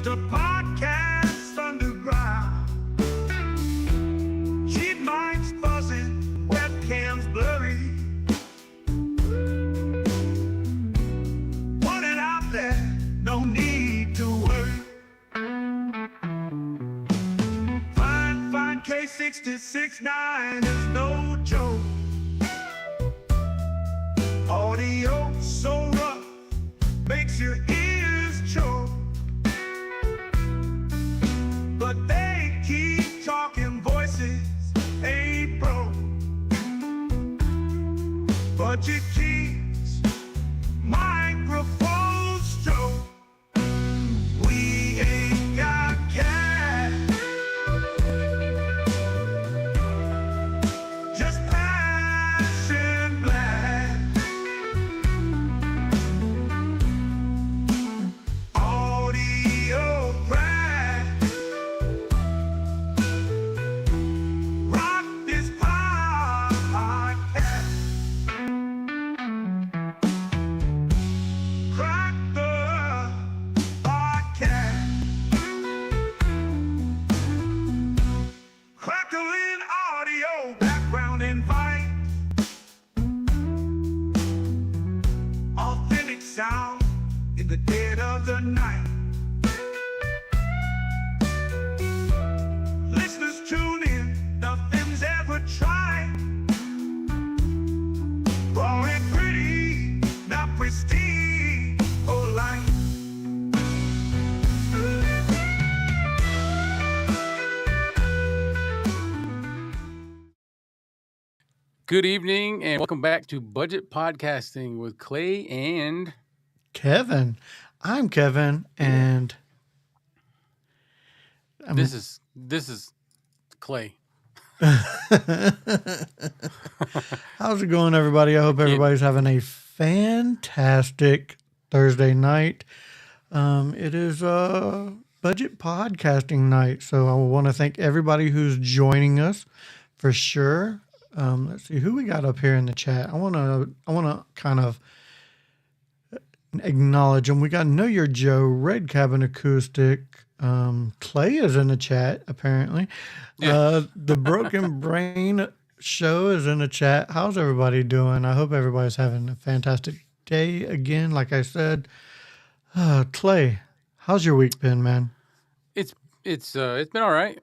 Just a podcast underground. Cheap mics buzzing, webcams blurry. Put it out there, no need to worry. Fine K66.9 is no joke. Audio so rough, makes your ears choke. But they keep talking, voices ain't broke. Budget keeps microphones stroke. We ain't got cash, just passion blast. Audio crack. Rock this podcast. Crack the podcast. Crackling audio, background invite. Authentic sound in the dead of the night. Listeners tune in, nothing's ever tried. Raw and pretty, not pristine or light. Good evening and welcome back to Budget Podcasting with Clay and Kevin. I'm Kevin, and this is Clay. how's it going, everybody? I hope everybody's having a fantastic Thursday night. It is budget podcasting night, so I want to thank everybody who's joining us for sure. Let's see who we got up here in the chat. I want to kind of acknowledge them. We got Know Your Joe, Red Cabin Acoustic. Clay is in the chat, apparently. The Broken Brain Show is in the chat. How's everybody doing? I hope everybody's having a fantastic day again. Like I said, Clay, how's your week been, man? It's been all right.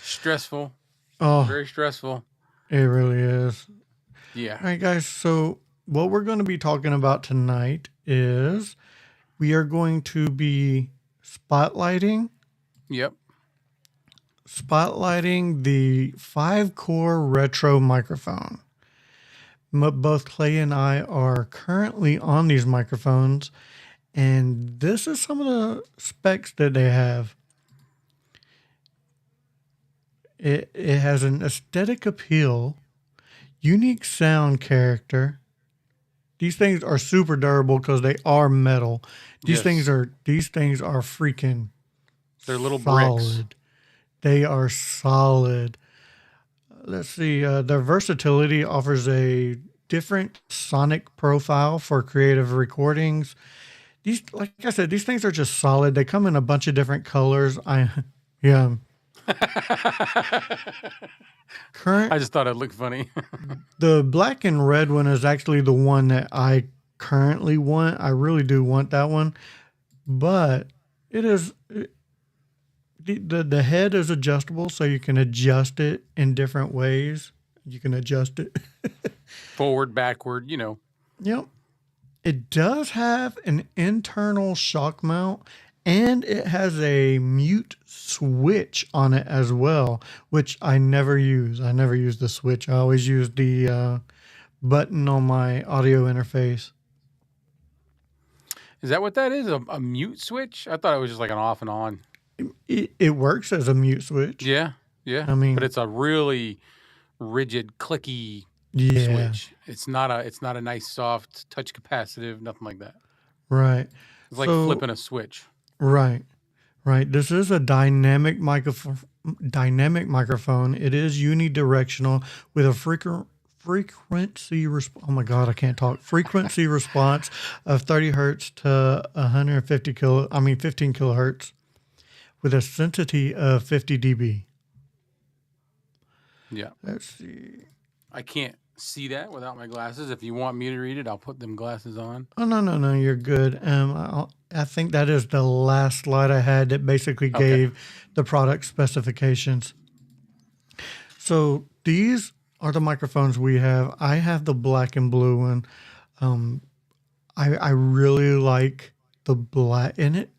Stressful. Oh, Very stressful. it really is. Yeah. All right, guys. So what we're going to be talking about tonight is we are going to be spotlighting Yep. the 5-core retro microphone. Both Clay and I are currently on these microphones, and this is some of the specs that they have. It has an aesthetic appeal, unique sound character. These things are super durable because they are metal. These Yes. things are freaking They're little solid. bricks. They are solid. Let's see. Their versatility offers a different sonic profile for creative recordings. These, like I said, these things are just solid. They come in a bunch of different colors. I just thought it looked funny. The black and red one is actually the one that I currently want. I really do want that one, but the head is adjustable, so you can adjust it in different ways. You can adjust it Forward, backward, Yep. It does have an internal shock mount, and it has a mute switch on it as well, which I never use. I never use the switch. I always use the button on my audio interface. Is that what that is? A mute switch? I thought it was just like an off and on. It works as a mute switch. Yeah. I mean, but it's a really rigid, clicky yeah, switch. It's not a nice, soft, touch capacitive, nothing like that. right. It's like So- flipping a switch. Right. This is a dynamic microphone. It is unidirectional with a oh my God, I can't talk. Frequency response of 30 hertz to 15 kilohertz with a sensitivity of 50 dB. Yeah. Let's see. I can't see that without my glasses. If you want me to read it, I'll put them glasses on. Oh, no, you're good. I think that is the last slide I had that basically Okay. gave the product specifications. So these are the microphones we have. I have the black and blue one. I really like the black in it.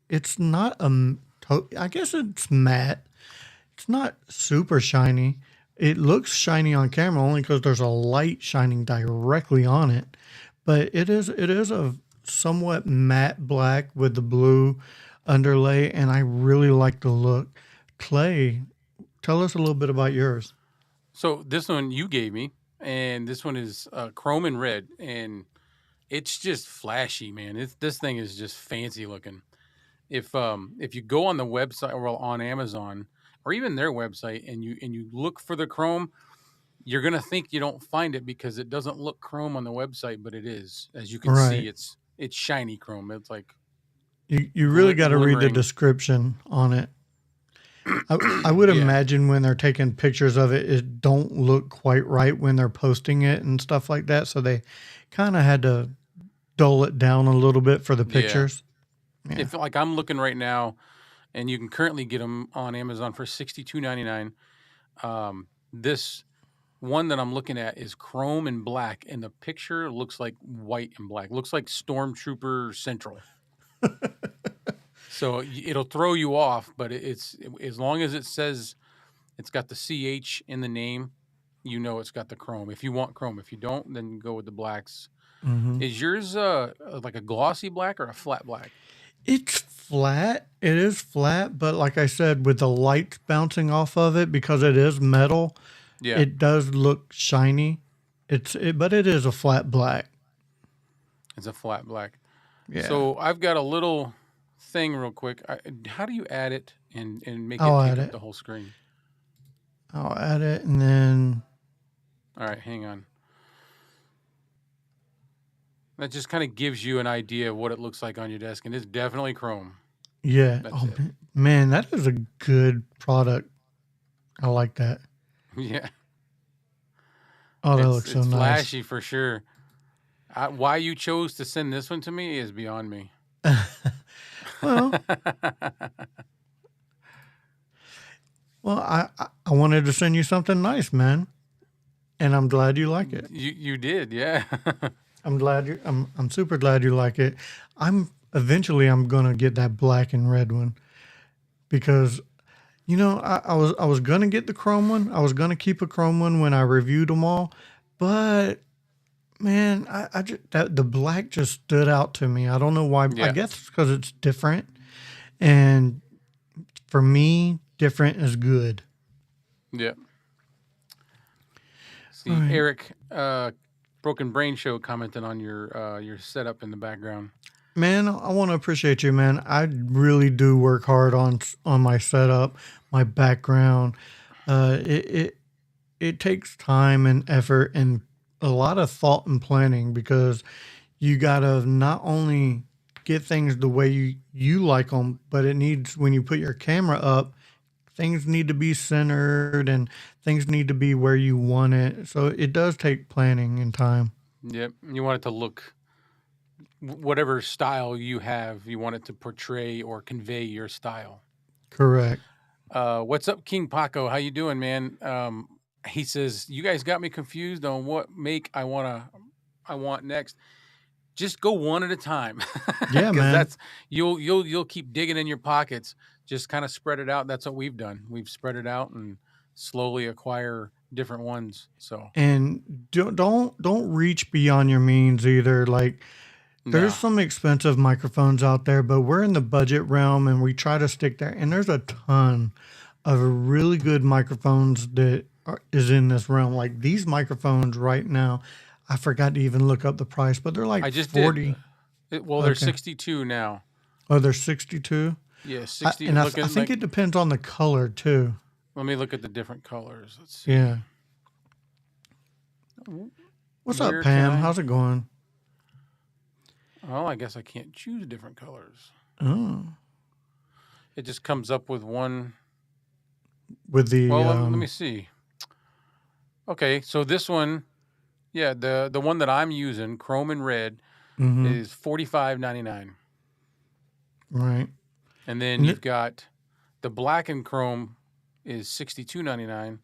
It's not I guess it's matte. It's not super shiny. It looks shiny on camera only because there's a light shining directly on it. But it is a somewhat matte black with the blue underlay, and I really like the look. Clay, tell us a little bit about yours. So this one you gave me, and this one is chrome and red, and it's just flashy, man. This thing is just fancy looking. If you go on the website or on Amazon or even their website and you look for the chrome, you're gonna think you don't find it because it doesn't look chrome on the website, but it is. As you can see, Right. it's shiny chrome. It's like You really got to read the glimmering. description on it. I would Yeah. imagine when they're taking pictures of it, it don't look quite right when they're posting it and stuff like that. So they kind of had to dull it down a little bit for the Yeah. pictures. Yeah. If like I'm looking right now, and you can currently get them on Amazon for $62.99. This one that I'm looking at is chrome and black, and the picture looks like white and black. Looks like Stormtrooper Central. So it'll throw you off, but it's as long as it says it's got the CH in the name, you know it's got the chrome. If you want chrome, if you don't, then go with the blacks. Mm-hmm. Is yours like a glossy black or a flat black? It's flat. It is flat, but like I said, with the light bouncing off of it, because it is metal, Yeah. it does look shiny. But it is a flat black. It's a flat black. Yeah. So I've got a little thing real quick. How do you add it and make it I'll take add up it. the whole screen? I'll add it and then. All right, hang on. That just kind of gives you an idea of what it looks like on your desk, and it's definitely chrome. Yeah. That's it. Man, that is a good product. I like that. Yeah. Oh, that looks so It's nice. flashy for sure. Why you chose to send this one to me is beyond me. Well, I wanted to send you something nice, man, and I'm glad you like it. You did, yeah. I'm super glad you like it. Eventually I'm gonna get that black and red one because I was gonna get the chrome one. I was gonna keep a chrome one when I reviewed them all, but man, I just the black just stood out to me. I don't know why. I Yeah. guess it's because it's different, and for me, different is good. Yeah. See, All right. Eric, Broken Brain Show commented on your setup in the background. Man, I want to appreciate you, man. I really do work hard on my setup, my background. It takes time and effort and a lot of thought and planning because you gotta not only get things the way you like them, but it needs when you put your camera up, things need to be centered and things need to be where you want it. So it does take planning and time. Yep. You want it to look whatever style you have, you want it to portray or convey your style. Correct. What's up, King Paco? How you doing, man? He says, you guys got me confused on what make I want next. Just go one at a time. Yeah, man. That's you'll keep digging in your pockets. Just kind of spread it out. That's what we've done. We've spread it out and slowly acquire different ones. So And don't reach beyond your means either. Like there's some expensive microphones out there, but we're in the budget realm and we try to stick there. And there's a ton of really good microphones that is in this realm. Like these microphones right now, I forgot to even look up the price, but they're like I just 40. did. Well, they're Okay. 62 now. Oh, they're 62. Yeah, 60. And I looking think like- it depends on the color too. Let me look at the different colors. Let's see. Yeah. What's up, Where can Pam? I? How's it going? Well, I guess I can't choose different colors. Oh, It just comes up with one. with the Well, let me see. Okay, so this one, yeah, the one that I'm using, chrome and red, is $45.99, right. and then And it, you've got the black and chrome is $62.99.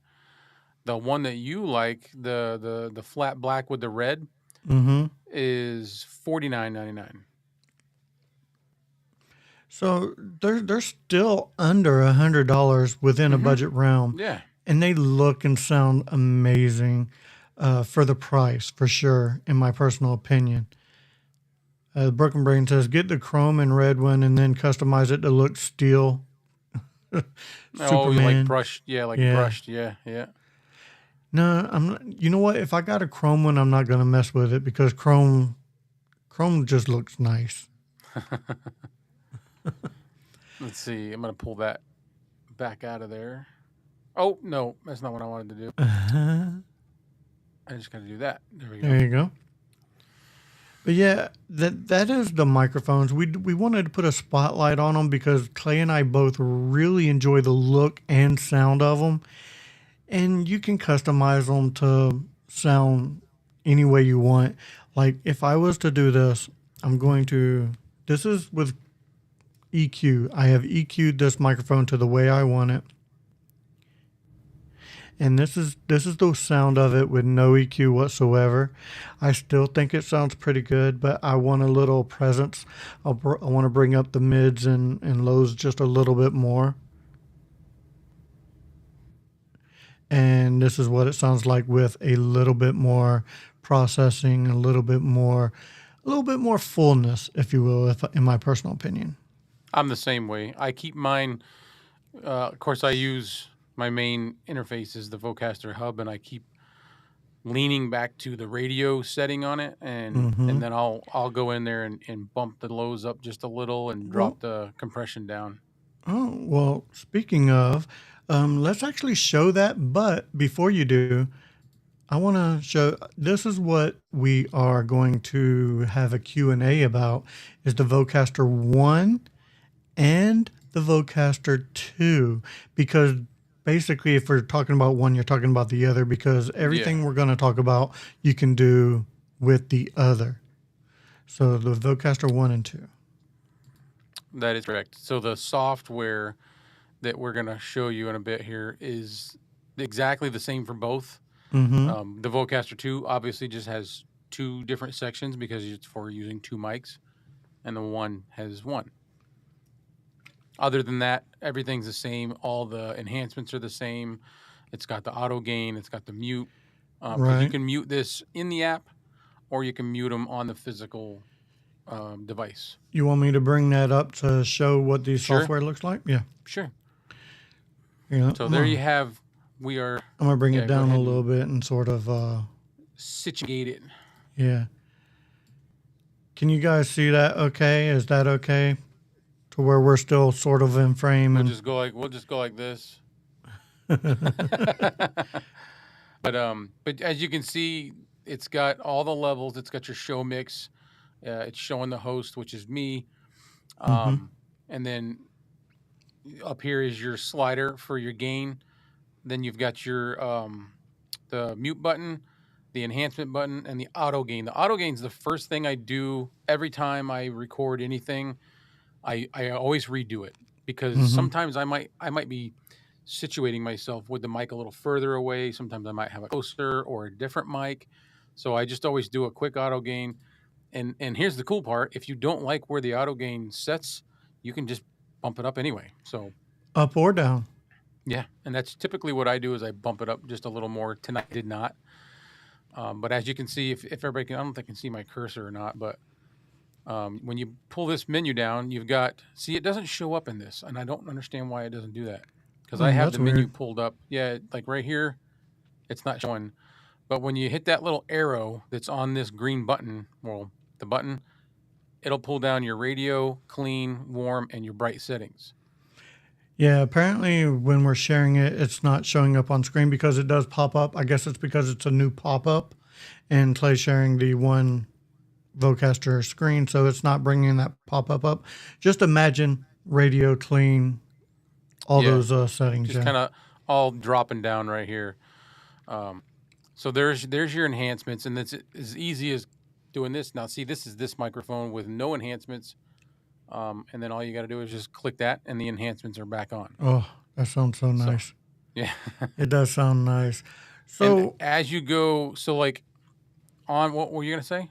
The one that you like, the flat black with the red, is $49.99. so they're still under $100 within a budget realm, Yeah, and they look and sound amazing for the price, for sure. In my personal opinion, Broken Brain says get the chrome and red one, and then customize it to look steel. oh, you like Superman. brushed, yeah, like Yeah. brushed, yeah, yeah. No, I'm not. You know what? If I got a chrome one, I'm not gonna mess with it because chrome just looks nice. Let's see, I'm gonna pull that back out of there. Oh no, that's not what I wanted to do. I just got to do that. There we go. There you go. But yeah, that is the microphones. We wanted to put a spotlight on them because Clay and I both really enjoy the look and sound of them, and you can customize them to sound any way you want. Like if I was to do this, I'm going to. This is with EQ. I have EQ'd this microphone to the way I want it. And this is the sound of it with no EQ whatsoever. I still think it sounds pretty good, but I want a little presence. I want to bring up the mids and lows just a little bit more. And this is what it sounds like with a little bit more processing, a little bit more fullness, if you will, in my personal opinion. I'm the same way. I keep mine. Of course, I use my main interface is the Vocaster hub, and I keep leaning back to the radio setting on it, and then I'll go in there and bump the lows up just a little and drop the compression down. Oh, well, speaking of, let's actually show that. But before you do, I want to show, this is what we are going to have a Q&A about, is the Vocaster 1 and the Vocaster 2. Because basically, if we're talking about one, you're talking about the other, because everything we're going to talk about, you can do with the other. So the Vocaster 1 and 2. That is correct. So the software that we're going to show you in a bit here is exactly the same for both. The Vocaster 2 obviously just has two different sections because it's for using two mics, and the one has one. Other than that, everything's the same. All the enhancements are the same. It's got the auto gain. It's got the mute. 'Cause you can mute this in the app, or you can mute them on the physical device. You want me to bring that up to show what the Sure. software looks like? Yeah. Sure. Yeah. So there you have. We are. I'm going to bring Yeah, it go down a ahead little and bit and sort of, situate it. yeah. Can you guys see that okay? Is that okay? To where we're still sort of in frame We'll and just go like this. But as you can see, it's got all the levels. It's got your show mix. It's showing the host, which is me. And then up here is your slider for your gain. Then you've got your the mute button, the enhancement button, and the auto gain. The auto gain is the first thing I do every time I record anything. I always redo it because sometimes I might be situating myself with the mic a little further away. Sometimes I might have a closer or a different mic. So I just always do a quick auto gain. And here's the cool part. If you don't like where the auto gain sets, you can just bump it up anyway. So up or down. yeah, and that's typically what I do is I bump it up just a little more. Tonight I did not. But as you can see, if everybody can, I don't think they can see my cursor or not, but when you pull this menu down, you've got, see, it doesn't show up in this, and I don't understand why it doesn't do that. Because I have the menu pulled up. Yeah, like right here, it's not showing. But when you hit that little arrow that's on this green button, well, the button, it'll pull down your radio, clean, warm, and your bright settings. Yeah, apparently when we're sharing it, it's not showing up on screen because it does pop up. I guess it's because it's a new pop-up. and Clay's sharing the one Vocaster screen, so it's not bringing that pop-up up. Just imagine radio clean, all Yeah, those settings. just Yeah. kind of all dropping down right here. So there's your enhancements, and it's as easy as doing this. Now, see, this is this microphone with no enhancements, and then all you got to do is just click that, and the enhancements are back on. Oh, that sounds so So, nice. yeah. It does sound nice. And So as you go, so like on what were you gonna say?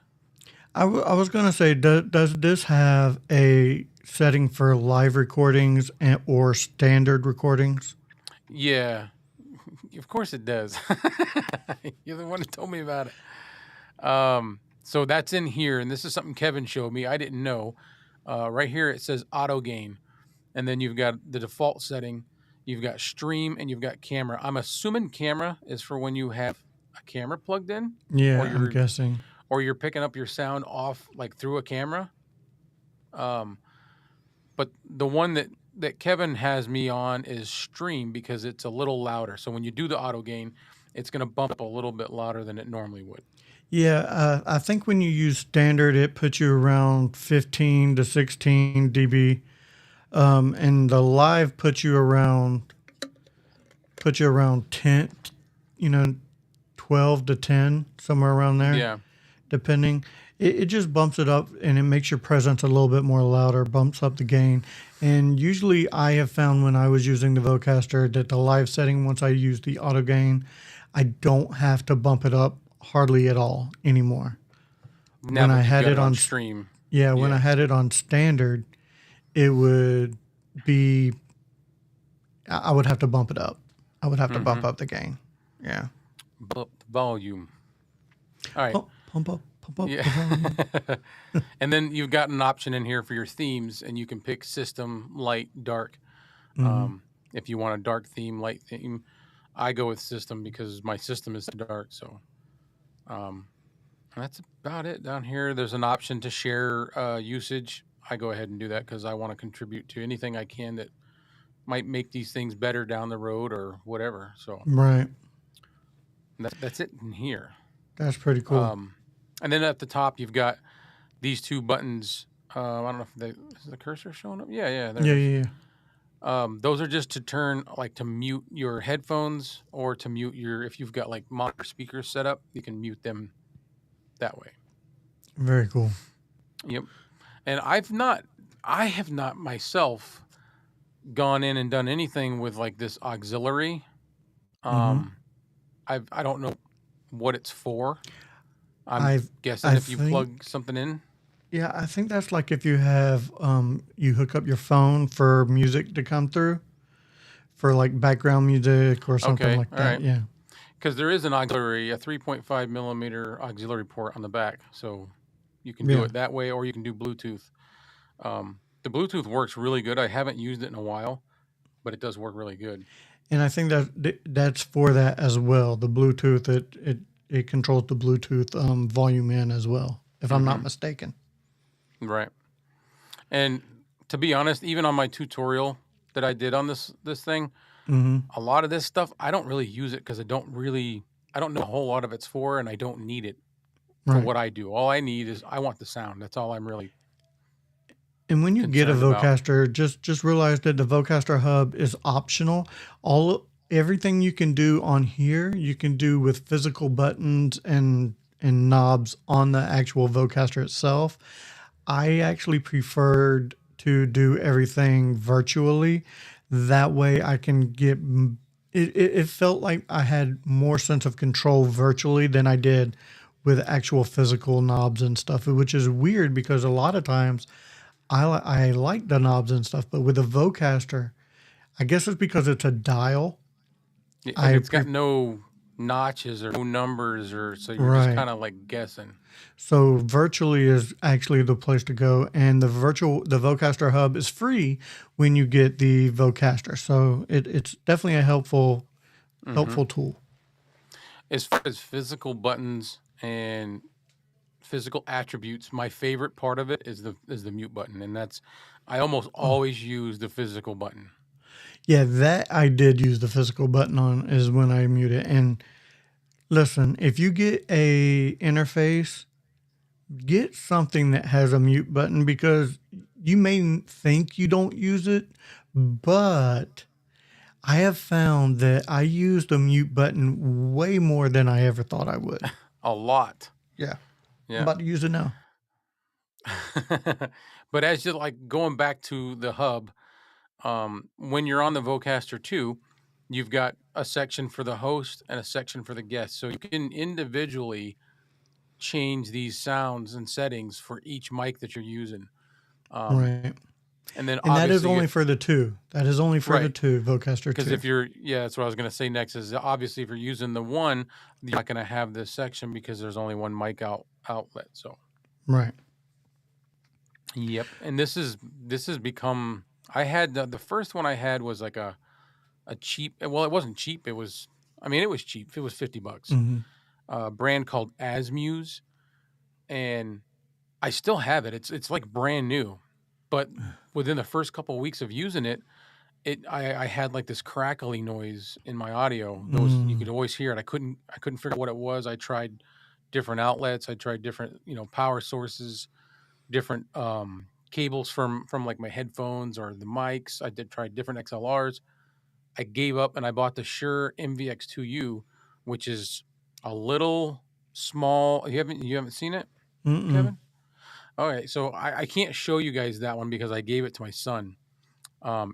I was going to say, does this have a setting for live recordings or standard recordings? Yeah, of course it does. You're the one who told me about it. So that's in here, and this is something Kevin showed me. I didn't know. Right here it says auto gain, and then you've got the default setting. You've got stream and you've got camera. I'm assuming camera is for when you have a camera plugged in, Yeah, or I'm guessing. you're picking up your sound off like through a camera. But the one that Kevin has me on is stream because it's a little louder. So when you do the auto gain, it's going to bump up a little bit louder than it normally would. Yeah, I think when you use standard, it puts you around 15 to 16 dB, and the live puts you around 10, 12 to 10, somewhere around there. Yeah. Depending. It just bumps it up and it makes your presence a little bit more louder, bumps up the gain. And usually I have found when I was using the Vocaster that the live setting, once I use the auto gain, I don't have to bump it up hardly at all anymore. Now When that I you've had got it on stream. Yeah, when I had it on standard, it would be, I would have to bump it up. I would have to bump up the gain. Yeah. Bump the volume. All right. Pump up. Yeah. And then you've got an option in here for your themes, and you can pick system, light, dark. If you want a dark theme, light theme, I go with system because my system is dark. So that's about it down here. There's an option to share usage. I go ahead and do that because I want to contribute to anything I can that might make these things better down the road or whatever. So Right. that's it in here. That's pretty cool. And then at the top, you've got these two buttons. I don't know if is the cursor showing up. Yeah, there it is. Yeah. Those are just to turn, like, to mute your headphones or to mute if you've got like monitor speakers set up, you can mute them that way. Very cool. Yep. And I have not myself gone in and done anything with like this auxiliary. I don't know what it's for. I'm guessing if you plug something in. Yeah, I think that's like if you have you hook up your phone for music to come through, for like background music or something like that. Right. Yeah. Because there is an auxiliary, a 3.5 millimeter auxiliary port on the back, so you can do it that way, or you can do Bluetooth. The Bluetooth works really good. I haven't used it in a while, but it does work really good. And I think that's for that as well. The Bluetooth, it controls the Bluetooth volume in as well, if I'm not mistaken. Right. And to be honest, even on my tutorial that I did on this thing, a lot of this stuff, I don't really use it because I don't know a whole lot of it's for, and I don't need it for what I do. All I need is I want the sound. That's all I'm really. And when you get a Vocaster, just realize that the Vocaster hub is optional. Everything you can do on here, you can do with physical buttons and knobs on the actual Vocaster itself. I actually preferred to do everything virtually. That way I can get it felt like I had more sense of control virtually than I did with actual physical knobs and stuff, which is weird because a lot of times I like the knobs and stuff, but with a Vocaster, I guess it's because it's a dial. It's got no notches or no numbers, so you're just kind of like guessing. So virtually is actually the place to go, and the Vocaster hub is free when you get the Vocaster. So it's definitely a helpful tool. As far as physical buttons and physical attributes, my favorite part of it is the mute button, and I almost always use the physical button. Yeah, that I did use the physical button on is when I mute it, and Listen, if you get a interface, get something that has a mute button because you may think you don't use it, but I have found that I use the mute button way more than I ever thought I would. A lot. Yeah. I'm Yeah. about to use it now. But as you like going back to the hub, when you're on the Vocaster 2, you've got a section for the host and a section for the guest. So you can individually change these sounds and settings for each mic that you're using. Right. And then And that is obviously, only for the two. That is only for the right. two, Vocaster Because 2. if you're, yeah, that's what I was going to say next is obviously if you're using the one, you're not going to have this section because there's only one mic outlet. So, Right. yep. And this has become, I had the first one I had was like a cheap, well, it wasn't cheap. It was, I mean, it was cheap. It was $50. Mm-hmm. A brand called Asmuse. And I still have it. It's like brand new. But within the first couple of weeks of using it, I had like this crackly noise in my audio. Those you could always hear it. I couldn't figure out what it was. I tried different outlets. I tried different power sources, different cables from like my headphones or the mics. I did try different XLRs. I gave up and I bought the Shure MVX2U, which is a little small. You haven't seen it, Mm-mm. Kevin? Okay, so I can't show you guys that one because I gave it to my son.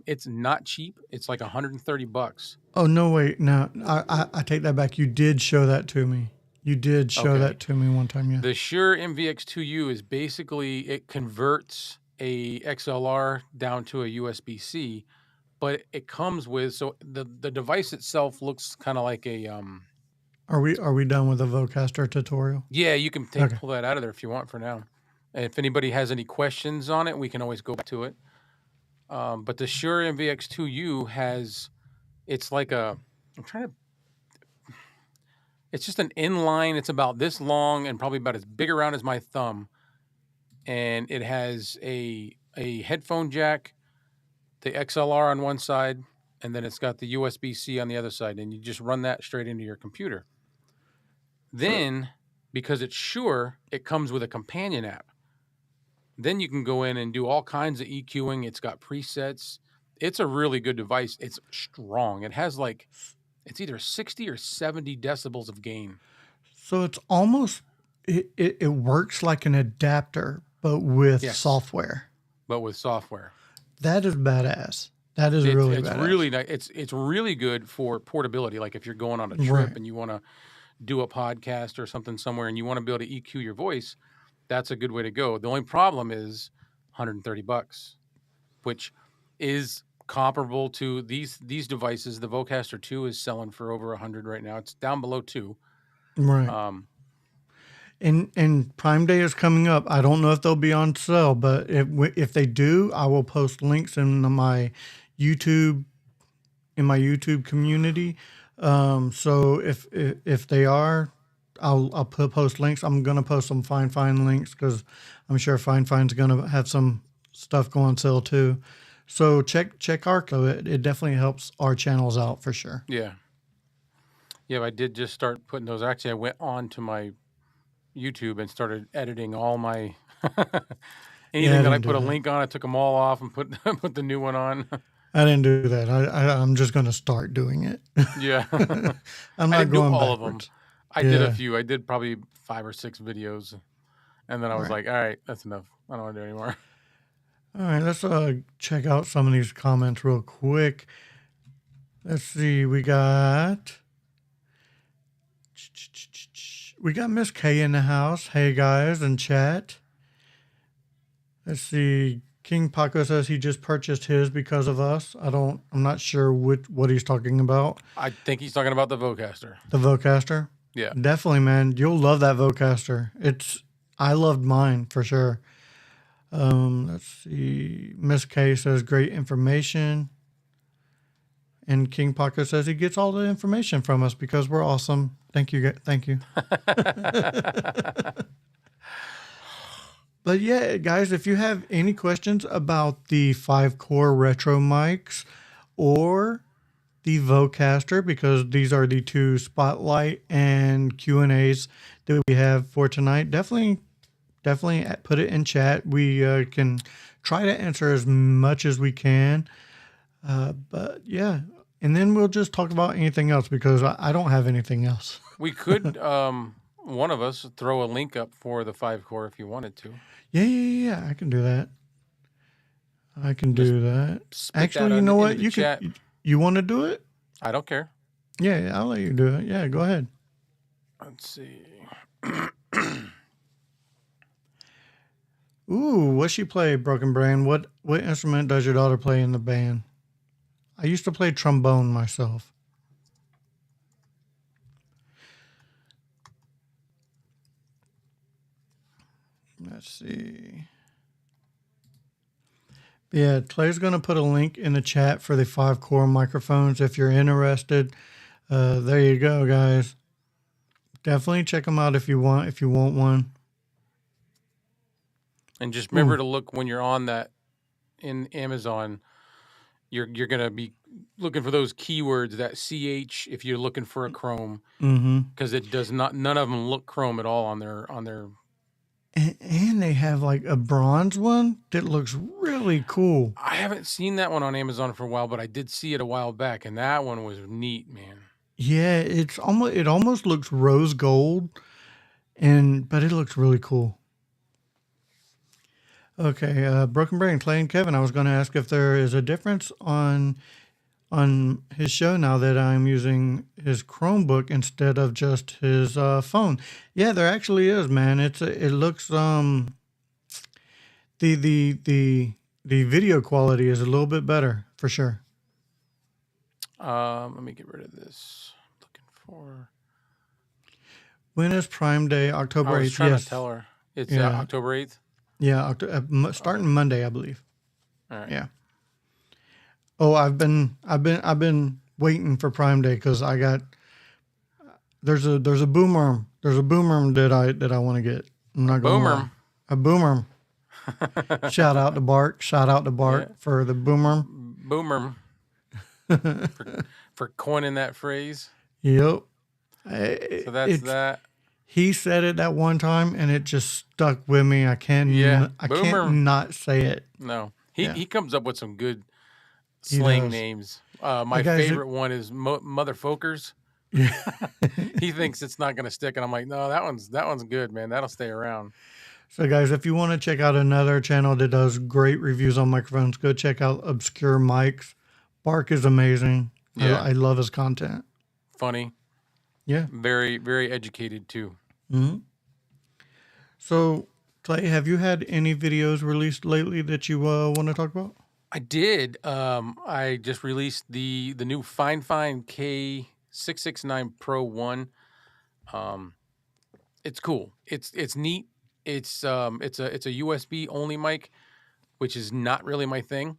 It's not cheap. It's like $130. Oh, no, wait. No, I take that back. You did show that to me. You did show Okay. that to me one time, yeah. The Shure MVX2U is basically, it converts a XLR down to a USB-C, but it comes with, so the device itself looks kind of like a Are we done with the Vocaster tutorial? yeah, you can Okay. pull that out of there if you want for now. And if anybody has any questions on it, we can always go back to it. But the Shure MVX2U has, it's like a, I'm trying to, it's just an inline. It's about this long and probably about as big around as my thumb. And it has a headphone jack, the XLR on one side, and then it's got the USB-C on the other side. And you just run that straight into your computer. Then, because it's Shure, it comes with a companion app. Then you can go in and do all kinds of EQing. It's got presets. It's a really good device. It's strong. It has like, it's either 60 or 70 decibels of gain. So it's almost, it works like an adapter, but with Yes. software. But with software. That is badass. That is It's really it's badass. really nice. It's really good for portability. Like if you're going on a trip Right. and you want to do a podcast or something somewhere and you want to be able to EQ your voice, that's a good way to go. The only problem is $130, which is comparable to these devices. The Vocaster 2 is selling for over 100 right now. It's down below 2. Right. And Prime Day is coming up. I don't know if they'll be on sale, but if they do, I will post links in my YouTube community. So if they are, I'll post links. I'm gonna post some Fine links because I'm sure Fine's gonna have some stuff go on sale too. So check our code. It definitely helps our channels out for sure. Yeah. Yeah, I did just start putting those. Actually, I went on to my YouTube and started editing all my anything that I didn't put do a that. link on. I took them all off and put put the new one on. I didn't do that. I'm just gonna start doing it. Yeah, I'm I not didn't do going all backwards. of them. I did a Yeah. few. I did probably 5 or 6 videos, and then I was Right. like, all right, that's enough. I don't want to do it anymore. All right, let's check out some of these comments real quick. Let's see, we got Miss K in the house. Hey guys, in chat. Let's see. King Paco says he just purchased his because of us. I'm not sure what he's talking about. I think he's talking about the Vocaster. The Vocaster? Yeah. Definitely, man. You'll love that Vocaster. I loved mine for sure. Let's see. Miss K says great information. And King Paco says he gets all the information from us because we're awesome. Thank you. Thank you. But yeah, guys, if you have any questions about the 5-core retro mics or the Vocaster because these are the two spotlight and Q&As that we have for tonight. Definitely put it in chat. We can try to answer as much as we can. But yeah, and then we'll just talk about anything else because I don't have anything else. We could, one of us, throw a link up for the 5-core if you wanted to. Yeah. I can do that. I can do that. Spit Actually, that you know into what? the You chat. can. You want to do it? I don't care. Yeah, I'll let you do it. Yeah, go ahead. Let's see. Ooh, what she play, Broken Brain? What instrument does your daughter play in the band? I used to play trombone myself. Let's see. Yeah, Clay's going to put a link in the chat for the 5-core microphones if you're interested. There you go, guys. Definitely check them out if you want one. And just remember to look when you're on that in Amazon. You're gonna be looking for those keywords, that CH, if you're looking for a Chrome, because it does not. None of them look Chrome at all on their. And they have like a bronze one that looks really cool. I haven't seen that one on Amazon for a while, but I did see it a while back, and that one was neat, man. Yeah, it almost looks rose gold, but it looks really cool. Okay, Broken Brain, Clay and Kevin. I was going to ask if there is a difference on his show now that I'm using his Chromebook instead of just his phone. Yeah, there actually is, man. It looks the video quality is a little bit better for sure. Let me get rid of this. Looking for. When is Prime Day? October 8th. I was trying to tell her it's October 8th. Yeah, starting Monday, I believe. All right. Yeah. Oh, I've been waiting for Prime Day because I got there's a boomer that I want to get. I'm not going to lie. A boomer. Shout out to Bart for the boomer. Boomer. for coining that phrase. Yep. So that's that. He said it that one time, and it just stuck with me. I can't not say it. No, he comes up with some good slang names. My favorite one is motherfokers. Yeah. He thinks it's not going to stick, and I'm like, no, that one's good, man. That'll stay around. So, guys, if you want to check out another channel that does great reviews on microphones, go check out Obscure Mics. Bark is amazing. Yeah. I love his content. Funny. Yeah. Very, very educated, too. Mm-hmm. So, Clay, have you had any videos released lately that you want to talk about? I did. I just released the new Fine K669 Pro 1. It's cool. It's neat. It's a USB only mic, which is not really my thing,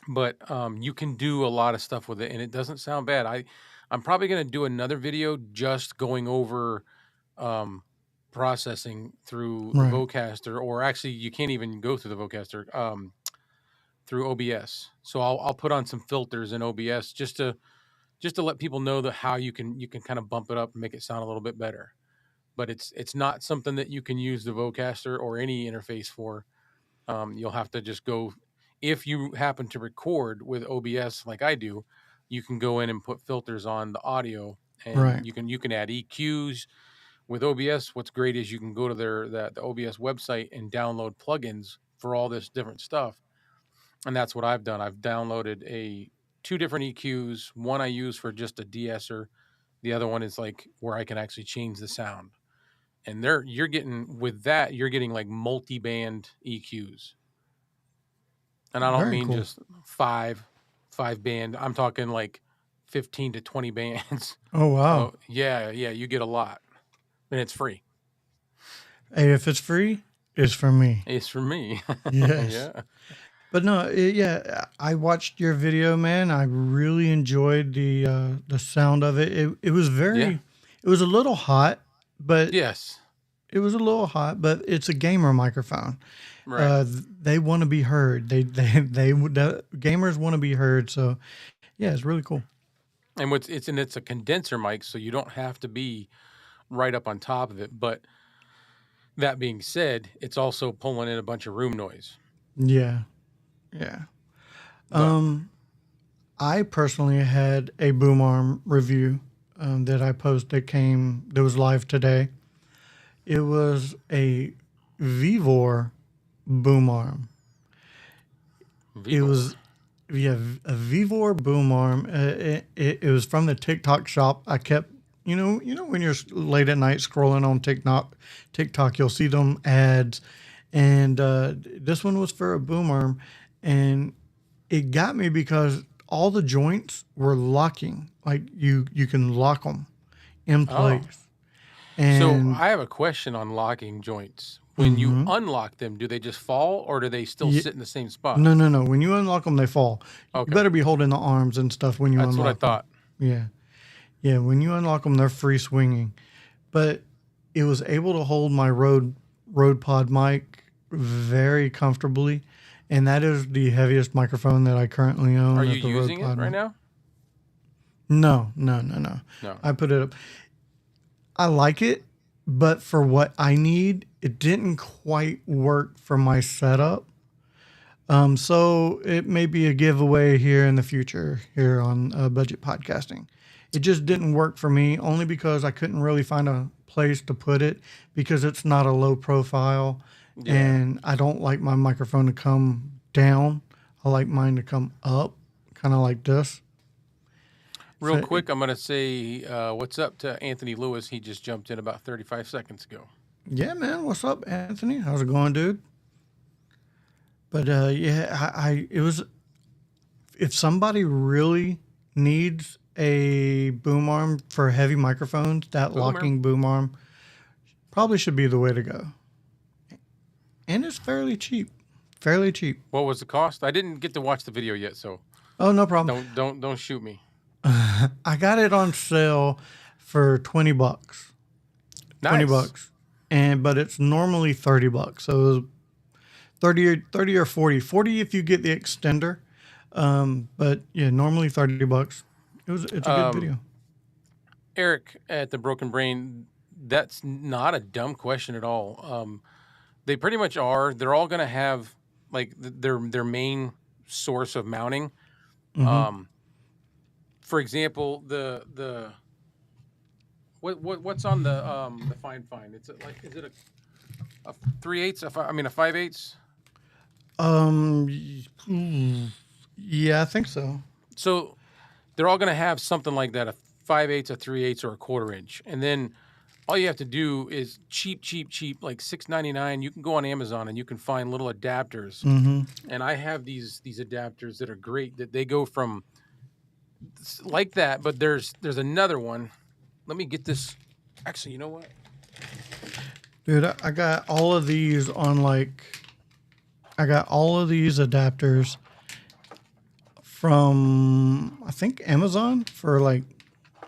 but you can do a lot of stuff with it, and it doesn't sound bad. I'm probably gonna do another video just going over processing through the Vocaster, or actually you can't even go through the Vocaster, through OBS. So I'll put on some filters in OBS just to let people know how you can kind of bump it up and make it sound a little bit better. But it's not something that you can use the Vocaster or any interface for. You'll have to just go, if you happen to record with OBS like I do, you can go in and put filters on the audio, and you can add EQs with OBS. What's great is you can go to the OBS website and download plugins for all this different stuff. And that's what I've done. I've downloaded 2 different EQs. One I use for just a de-esser. The other one is like where I can actually change the sound. And you're getting like multi-band EQs. And I don't mean just five band. I'm talking like 15 to 20 bands. Oh, wow. So, yeah, you get a lot. And it's free. Hey, if it's free, it's for me. It's for me. Yes. Yeah. But no, I watched your video, man. I really enjoyed the sound of it. It was it was a little hot, but yes, it was a little hot, but it's a gamer microphone. Right. They want to be heard. The gamers want to be heard. So, yeah, it's really cool. And it's a condenser mic, so you don't have to be right up on top of it. But that being said, it's also pulling in a bunch of room noise. Yeah. Yeah. But I personally had a boom arm review that I posted that was live today. It was a Vivor boom arm. It Vivor. was a Vivor boom arm. It was from the TikTok shop. I kept when you're late at night scrolling on TikTok, you'll see them ads, and this one was for a boom arm, and it got me because all the joints were locking. Like you can lock them in place. So And I have a question on locking joints. When you unlock them, do they just fall, or do they still sit in the same spot? no. When you unlock them, they fall. Okay. You better be holding the arms and stuff when you That's unlock what I thought. them. Yeah. When you unlock them, they're free swinging. But it was able to hold my Rode Pod mic very comfortably, and that is the heaviest microphone that I currently own. Are at you the Rode using it Pod right mic. now? No. No. I put it up. I like it, but for what I need, it didn't quite work for my setup. So it may be a giveaway here in the future here on Budget Podcasting. It just didn't work for me only because I couldn't really find a place to put it because it's not a low profile, and I don't like my microphone to come down. I like mine to come up, kind of like this. Real quick, I'm going to say what's up to Anthony Lewis. He just jumped in about 35 seconds ago. Yeah, man. What's up, Anthony? How's it going, dude? But it was. If somebody really needs a boom arm for heavy microphones, that locking boom arm probably should be the way to go. And it's fairly cheap. Fairly cheap. What was the cost? I didn't get to watch the video yet, so Oh, no problem. don't shoot me. I got it on sale for $20. Nice. $20. But it's normally $30. So it was 30 or 40. 40 if you get the extender. But yeah, normally $30. It's a good video. Eric at the Broken Brain, that's not a dumb question at all. They pretty much are. They're all going to have like their main source of mounting. For example, the what's on the fine? It's like, is it a 3/8? A 5/8? Yeah, I think so. So they're all going to have something like that, a 5/8, a 3/8, or a 1/4 inch. And then all you have to do is cheap, like $6.99. You can go on Amazon and you can find little adapters. And I have these adapters that are great, that they go from like that, but there's another one. Let me get this. Actually, you know what? Dude, I got all of these adapters from, I think, Amazon for like,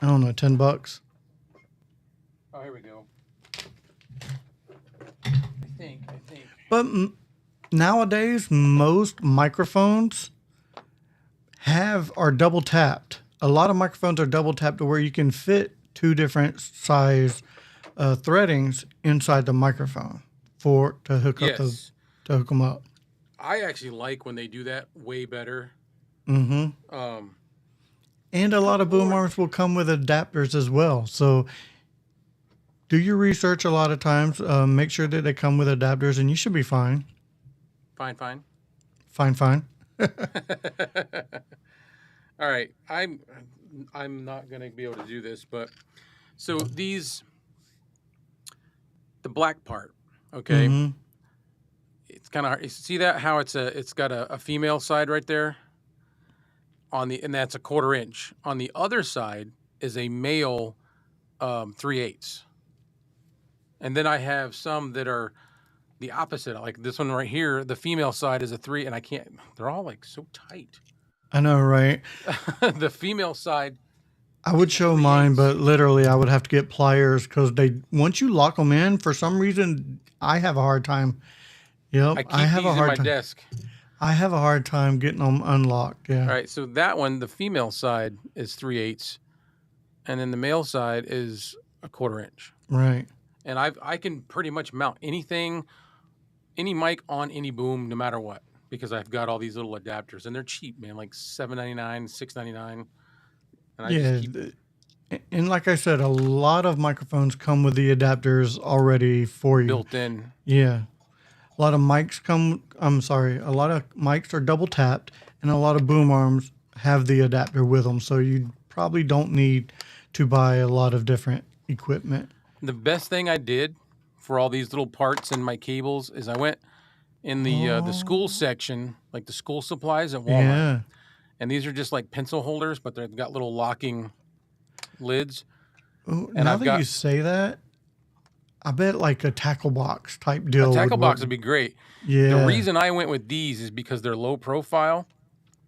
I don't know, $10. Oh, here we go. I think. But nowadays, most microphones are double tapped. A lot of microphones are double tapped to where you can fit two different size threadings inside the microphone to hook them up. I actually like when they do that way better. And a lot of boom arms will come with adapters as well. So do your research a lot of times. Make sure that they come with adapters, and you should be fine. Fine. Fine. All right, I'm not gonna be able to do this, but so the black part, okay? It's kind of hard. See that how it's got a female side right there and that's a 1/4 inch. On the other side is a male 3/8, and then I have some that are the opposite. Like this one right here, the female side is a 3, and I can't. They're all like so tight. I know, right? The female side. I would show mine, but literally I would have to get pliers because once you lock them in, for some reason, I have a hard time. Yep, I have a hard time. My desk. I have a hard time getting them unlocked. Yeah. All right, so that one, the female side is 3/8, and then the male side is a 1/4 inch. Right. And I can pretty much mount anything, any mic on any boom, no matter what, because I've got all these little adapters, and they're cheap, man, like $7.99, $6.99, and I just Yeah. keep And like I said, a lot of microphones come with the adapters already for you. built in. Yeah. A lot of mics a lot of mics are double tapped, and a lot of boom arms have the adapter with them. So you probably don't need to buy a lot of different equipment. The best thing I did for all these little parts and my cables is I went in the school section, like the school supplies at Walmart. Yeah. And these are just like pencil holders, but they've got little locking lids. Ooh, And now I've that got you say that, I bet like a tackle box type deal. a tackle box work. would be great. Yeah. The reason I went with these is because they're low profile,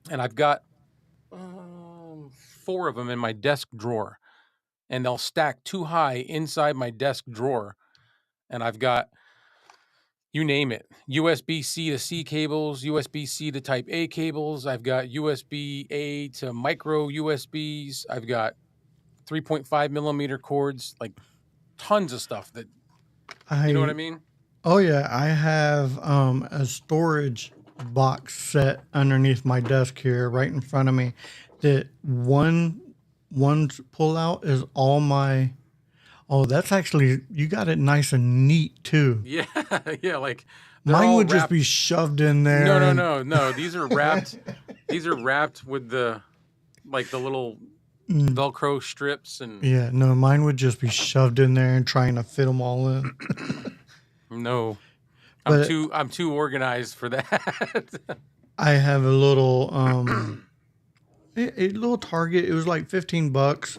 and I've got 4 of them in my desk drawer, and they'll stack too high inside my desk drawer. And I've got, you name it, USB-C to C cables, USB-C to Type A cables. I've got USB-A to micro USBs. I've got 3.5 millimeter cords, like tons of stuff that, you know what I mean? Oh yeah, I have a storage box set underneath my desk here, right in front of me. That one pull out is all my. Oh, that's actually, you got it nice and neat too. Yeah, yeah, like they're Mine all would just wrapped. be shoved in there. No. These are wrapped. These are wrapped with the little Velcro strips and Yeah, no, mine would just be shoved in there and trying to fit them all in. no. But I'm too organized for that. I have a little a little Target. It was like $15.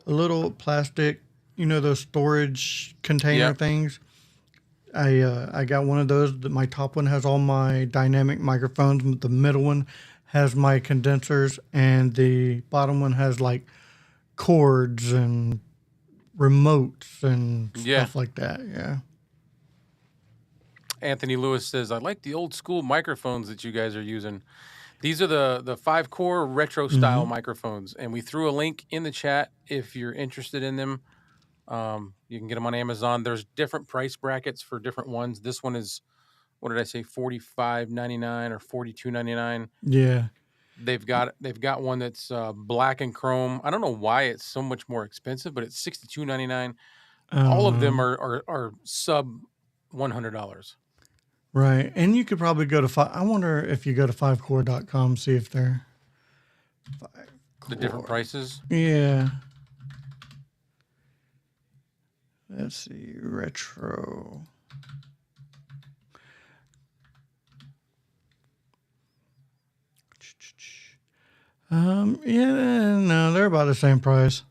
A little plastic, those storage container Yep. things. I got one of those. My top one has all my dynamic microphones. The middle one has my condensers, and the bottom one has like cords and remotes and Yeah. stuff like that. Yeah. Anthony Lewis says, I like the old school microphones that you guys are using. These are the 5-core retro style microphones, and we threw a link in the chat if you're interested in them. You can get them on Amazon. There's different price brackets for different ones. This one is, what did I say, $45.99 or $42.99. Yeah. They've got one that's black and chrome. I don't know why it's so much more expensive, but it's $62.99. All of them are sub $100. Right. And you could probably go to I wonder if you go to 5core.com, see if they're The different prices. Yeah. Let's see. Retro. Yeah, no, they're about the same price.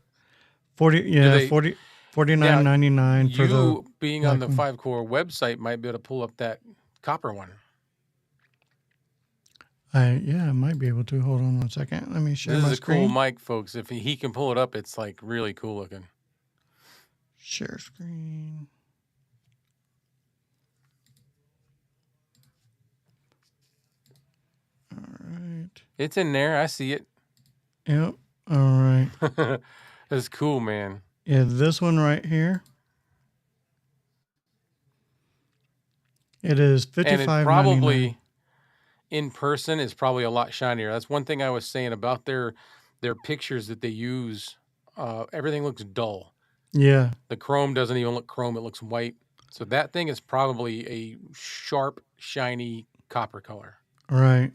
49.99 for the You being on the black 5-core website might be able to pull up that copper one. I might be able to. Hold on one second. Let me share This my is a screen. cool mic, folks. If he can pull it up, it's like really cool looking. Share screen. All right. It's in there. I see it. Yep. All right. That's cool, man. Yeah, this one right here. It is And it $55.99. probably in person is probably a lot shinier. That's one thing I was saying about their pictures that they use. Everything looks dull. Yeah. The chrome doesn't even look chrome. It looks white. So that thing is probably a sharp, shiny copper color Right.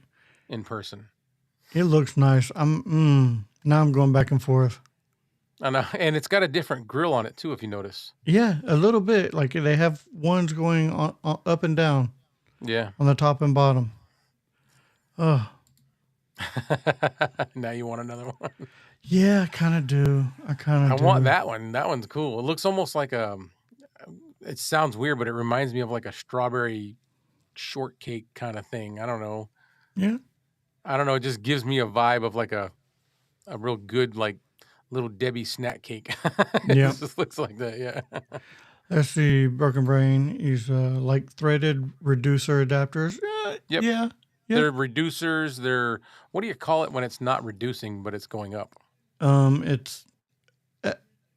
in person. It looks nice. Now I'm going back and forth. And it's got a different grill on it too, if you notice. Yeah, a little bit. Like they have ones going on up and down Yeah. on the top and bottom. Oh, Now you want another one? yeah, I kind of do. I want that one. That one's cool. It looks almost like it sounds weird, but it reminds me of like a strawberry shortcake kind of thing. I don't know. Yeah. I don't know. It just gives me a vibe of like a real good, like, little Debbie snack cake. Yeah. It just looks like that. Yeah. Let's see. Broken Brain is like threaded reducer adapters. Yep. Yeah. Yeah. They're reducers. They're, what do you call it when it's not reducing, but it's going up? It's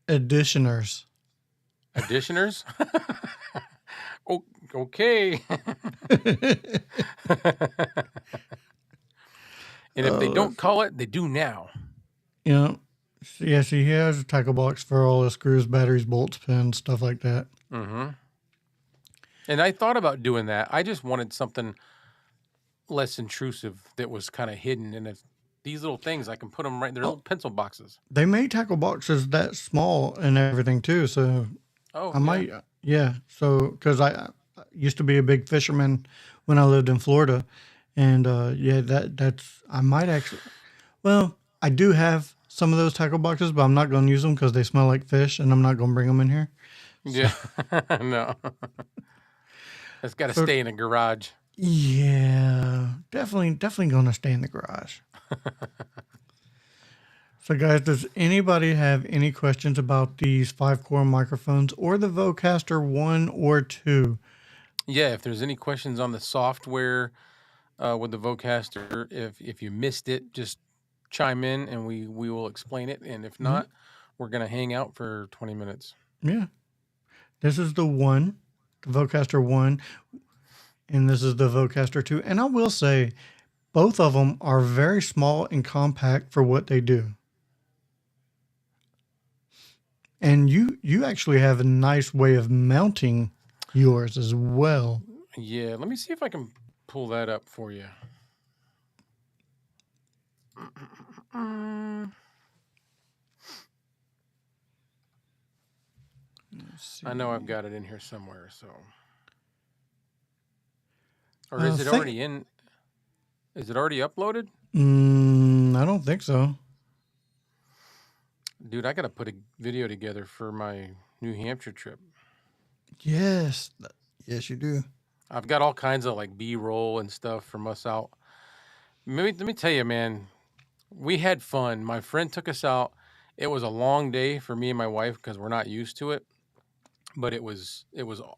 additioners. Additioners? Oh, okay. And if they don't call it, they do now. Yeah. Yeah, see, he has a tackle box for all his screws, batteries, bolts, pins, stuff like that. Mm-hmm. And I thought about doing that. I just wanted something less intrusive that was kind of hidden. And it's these little things, I can put them right. They're little pencil boxes. They made tackle boxes that small and everything too. So Oh, I might, yeah. So, because I used to be a big fisherman when I lived in Florida. And yeah, that's, I might actually, well, I do have some of those tackle boxes, but I'm not going to use them because they smell like fish and I'm not going to bring them in here. Yeah. No. It's got to stay in a garage. Yeah, definitely going to stay in the garage. So, guys, does anybody have any questions about these 5-core microphones or the Vocaster 1 or 2? Yeah, if there's any questions on the software with the Vocaster, if you missed it, just chime in and we will explain it. And if not, we're going to hang out for 20 minutes. Yeah. This is the Vocaster 1, and this is the Vocaster 2. And I will say, both of them are very small and compact for what they do. And you actually have a nice way of mounting yours as well. Yeah, let me see if I can pull that up for you. I know I've got it in here somewhere, so. Or is it already in? Is it already uploaded? I don't think so. Dude, I got to put a video together for my New Hampshire trip. Yes. Yes, you do. I've got all kinds of like B-roll and stuff from us out. Let me tell you, man, we had fun. My friend took us out. It was a long day for me and my wife because we're not used to it, but it was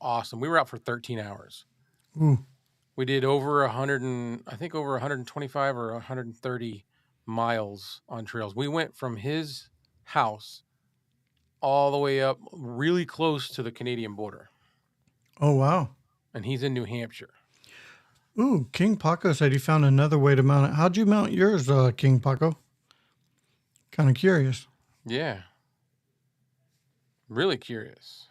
awesome. We were out for 13 hours. Ooh. We did over 100 and I think over 125 or 130 miles on trails. We went from his house all the way up really close to the Canadian border. Oh, wow. And he's in New Hampshire. Ooh, King Paco said he found another way to mount it. How'd you mount yours, King Paco? Kind of curious. Yeah. Really curious.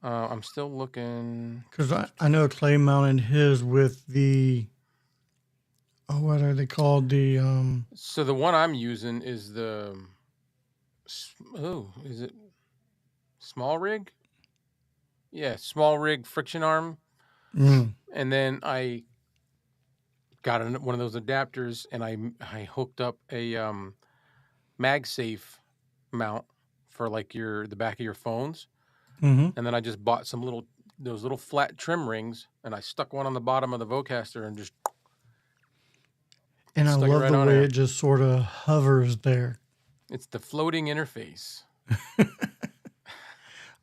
I'm still looking. Because I know Clay mounted his with the, what are they called? The So the one I'm using is the, is it small rig? Yeah, small rig friction arm. And then I got one of those adapters and I hooked up a MagSafe mount for like the back of your phones. And then I just bought those little flat trim rings and I stuck one on the bottom of the Vocaster and just. And I love the way it just sort of hovers there. It's the floating interface.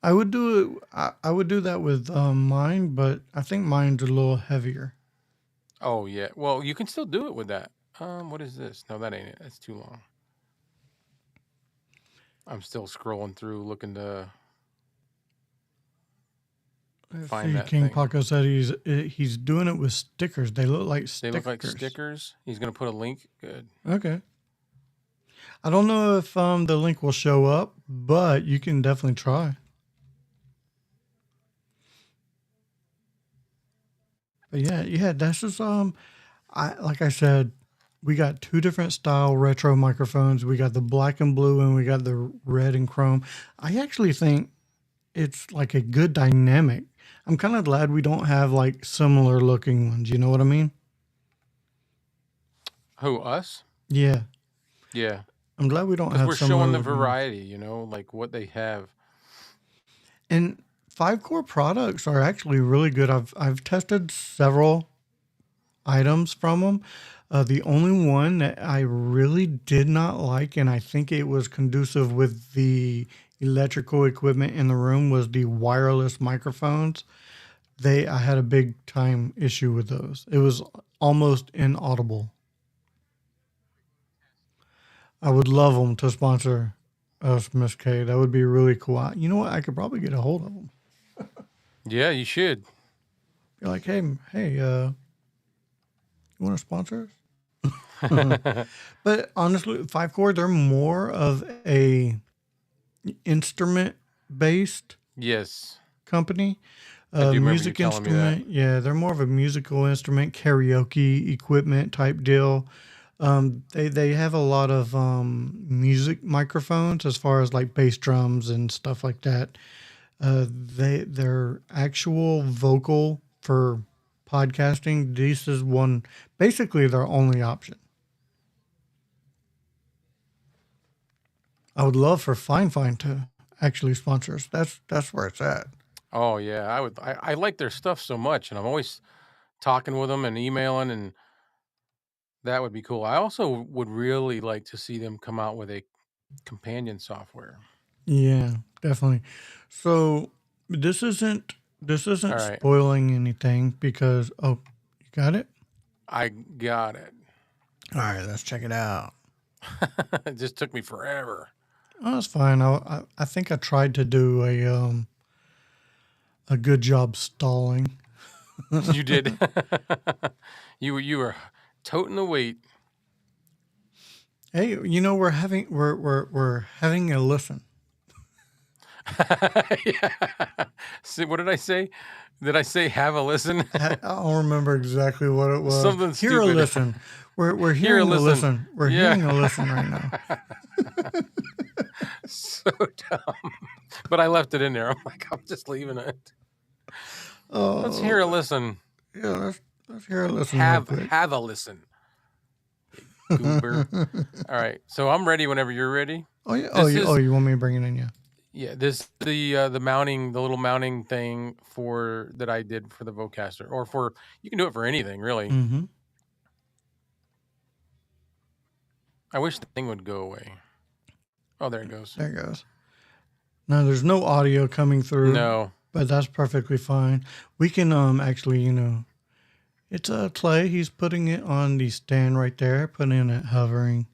I would do it. I would do that with mine, but I think mine's a little heavier. Oh yeah. Well, you can still do it with that. What is this? No, that ain't it. That's too long. I'm still scrolling through looking to find that King thing. Paco said he's doing it with stickers. They look like stickers. They look like stickers. He's gonna put a link. Good. Okay. I don't know if the link will show up, but you can definitely try. But yeah, this is like I said, we got two different style retro microphones. We got the black and blue and we got the red and chrome. I actually think it's like a good dynamic. I'm kind of glad we don't have like similar looking ones. You know what I mean? Who, us? Yeah. Yeah. I'm glad we don't have we're showing the variety, like what they have. And 5-core products are actually really good. I've tested several items from them. The only one that I really did not like, and I think it was conducive with the electrical equipment in the room, was the wireless microphones. I had a big time issue with those. It was almost inaudible. I would love them to sponsor us, Miss K. That would be really cool. You know what? I could probably get a hold of them. Yeah, you should. Be like, hey, you want to sponsor us? But honestly, Five Chord, they're more of a instrument based Yes, company. I do remember you Music telling me that. instrument, yeah, they're more of a musical instrument karaoke equipment type deal. They have a lot of music microphones as far as like bass drums and stuff like that. Their actual vocal for podcasting. This is one basically their only option. I would love for Fine Fine to actually sponsor us. That's where it's at. Oh yeah, I would. I like their stuff so much, and I'm always talking with them and emailing, and that would be cool. I also would really like to see them come out with a companion software. Yeah, definitely. So this All isn't right, spoiling anything because you got it? I got it. All right, let's check it out. It just took me forever. Oh, that's fine. I think I tried to do a good job stalling. You did. You were toting the weight. Hey, we're having a listen. Yeah. See, what did I say? Did I say have a listen? I don't remember exactly what it was. Something Hear a stupid. listen. We're Hear a hearing a listen. listen. We're Yeah. hearing a listen right now. So dumb. But I left it in there. I'm like, I'm just leaving it. Let's hear a listen. Yeah, let's hear a listen real quick. Have a listen. You goober. All right. So I'm ready whenever you're ready. Oh yeah. This is- You want me to bring it in? Yeah. Yeah, this the mounting, the little mounting thing for that I did for the Vocaster, or for you can do it for anything really. Mm-hmm. I wish the thing would go away. Oh, there it goes. There it goes. Now there's no audio coming through. No, But that's perfectly fine. We can actually, it's Clay. He's putting it on the stand right there, putting it hovering.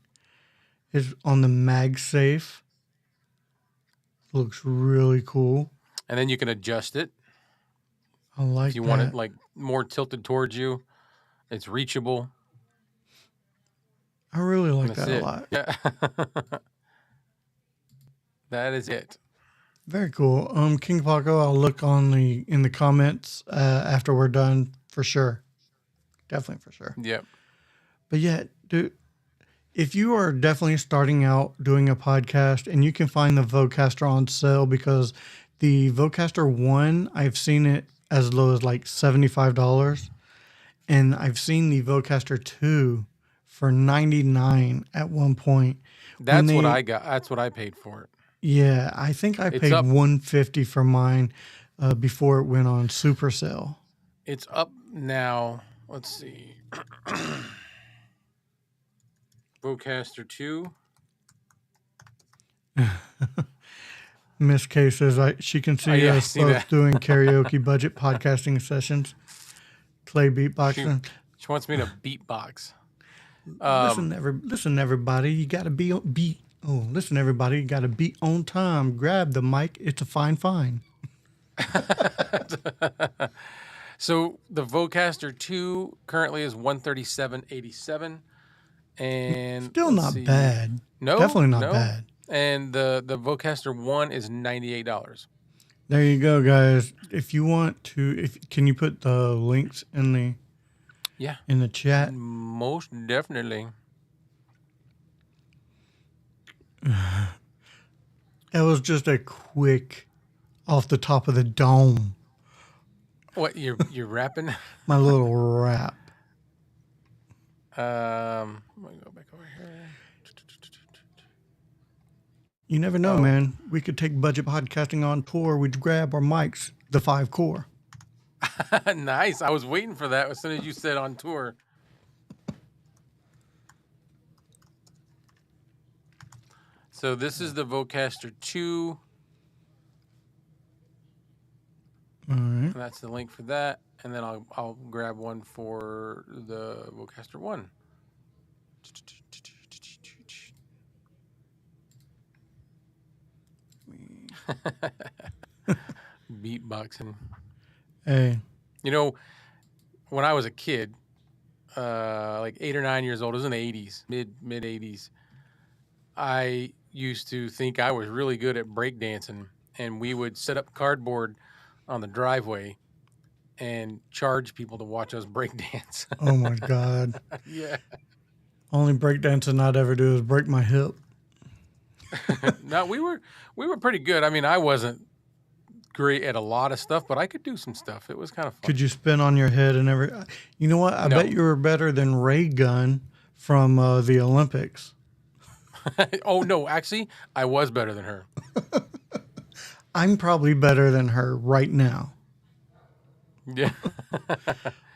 It's on the MagSafe. Looks really cool. and then you can adjust it I like if you that. want it like more tilted towards you. It's reachable. I really like That's that a it. lot. Yeah, that is it. Very cool. King Paco, I'll look in the comments after we're done for sure. Definitely for sure. Yep. But yeah, dude, if you are definitely starting out doing a podcast and you can find the Vocaster on sale, because the Vocaster 1, I've seen it as low as like $75. And I've seen the Vocaster 2 for $99 at one point. That's what I got. That's what I paid for it. Yeah, I think I paid up. $150 for mine before it went on super sale. It's up now. Let's see. Vocaster 2. Miss K says she can see yeah, I us see both that. doing karaoke budget podcasting sessions. Clay beatboxing. She wants me to beatbox. Listen, everybody, you got to be. Oh, listen, everybody, you got to be on time. Grab the mic. It's a fine. So the Vocaster 2 currently is $137.87, and Still let's not see. bad. No, Definitely not no. bad. And the Vocaster 1 is $98. There you go, guys. If you want to, can you put the links in the chat? Most definitely. That was just a quick off the top of the dome. What you're rapping? My little rap. I'm gonna go back over here. You never know, man. We could take budget podcasting on tour. We'd grab our mics, the 5 core. Nice. I was waiting for that as soon as you said on tour. So this is the Vocaster 2. All right. And that's the link for that. And then I'll grab one for the Vocaster 1. Beatboxing. Hey, You know, when I was a kid, like 8 or 9 years old, it was in the 80s, mid 80s. I used to think I was really good at breakdancing, and we would set up cardboard on the driveway and charge people to watch us breakdance. oh my God. Yeah. Only breakdancing I'd ever do is break my hip. No, we were pretty good. I mean, I wasn't great at a lot of stuff, but I could do some stuff. It was kind of fun. Could you spin on your head and every? You know what? I No. bet you were better than Ray Gun from the Olympics. Oh no, actually, I was better than her. I'm probably better than her right now. Yeah.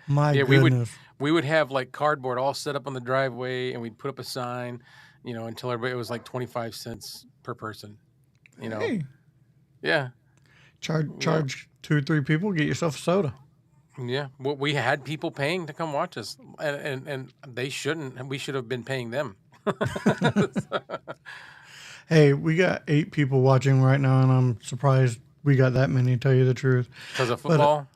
My Yeah, goodness. we would have like cardboard all set up on the driveway, and we'd put up a sign, until everybody, it was like 25 cents per person. Hey, Yeah. charge 2 or 3 people, get yourself a soda. Yeah. Well, we had people paying to come watch us, and they shouldn't. And we should have been paying them. Hey, we got 8 people watching right now, and I'm surprised we got that many, to tell you the truth. Because of football.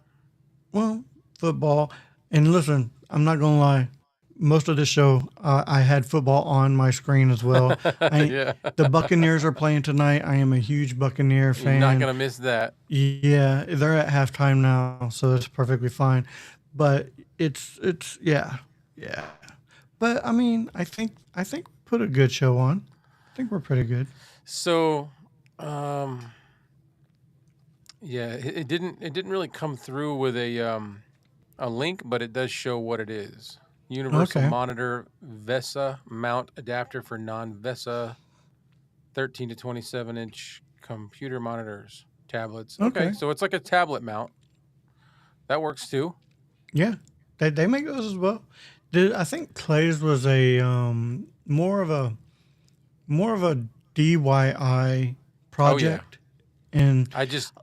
Well, football. And listen, I'm not going to lie. Most of the show, I had football on my screen as well. Yeah. The Buccaneers are playing tonight. I am a huge Buccaneer fan. You're not going to miss that. Yeah, they're at halftime now, so that's perfectly fine. But it's yeah. But I mean, I think we put a good show on. I think we're pretty good. So, yeah, it didn't really come through with a link, but it does show what it is. Universal Okay. Monitor VESA mount adapter for non-VESA 13 to 27 inch computer monitors, tablets. Okay, Okay. so it's like a tablet mount. That works too. Yeah, they make those as well. I think Clay's was a more of a DIY project, and I just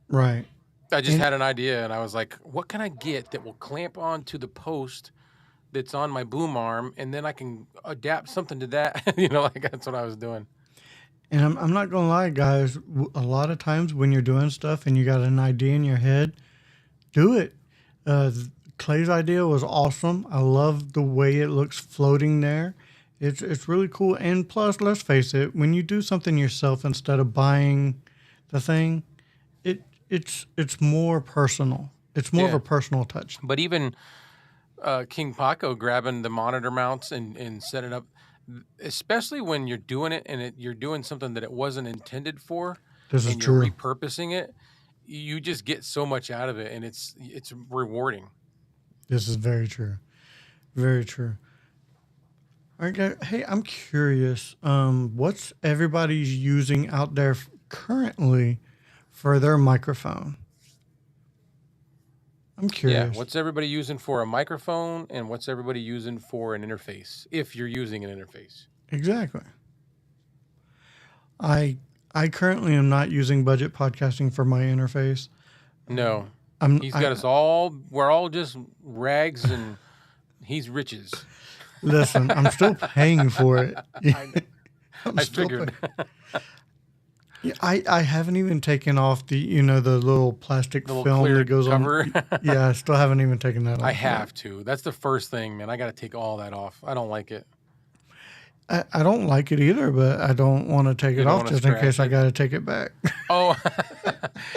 right. had an idea, and I was like, what can I get that will clamp onto the post that's on my boom arm, and then I can adapt something to that. Like that's what I was doing. And I'm not gonna lie, guys. A lot of times when you're doing stuff and you got an idea in your head, do it. Clay's idea was awesome. I love the way it looks floating there. It's really cool. And plus, let's face it, when you do something yourself instead of buying the thing, it's more personal. It's more of Yeah. a personal touch. But even King Paco grabbing the monitor mounts and setting up, especially when you're doing it and you're doing something that it wasn't intended for, This is and you're true. repurposing it, you just get so much out of it, and it's rewarding. This is very true. Very true. All right, guys. Hey, I'm curious. What's everybody's using out there currently for their microphone? I'm curious. Yeah, what's everybody using for a microphone, and what's everybody using for an interface, if you're using an interface? Exactly. I currently am not using budget podcasting for my interface. No. He's I- got us all, we're all just rags, and he's riches. Listen, I'm still paying for it. I figured. Yeah, I haven't even taken off the the little plastic The little film clear that goes cover. on. Yeah, I still haven't even taken that off. I have to. That's the first thing, man. I got to take all that off. I don't like it. I don't like it either, but I don't want to take You it don't off wanna just in scratch case I it? got to take it back. Oh,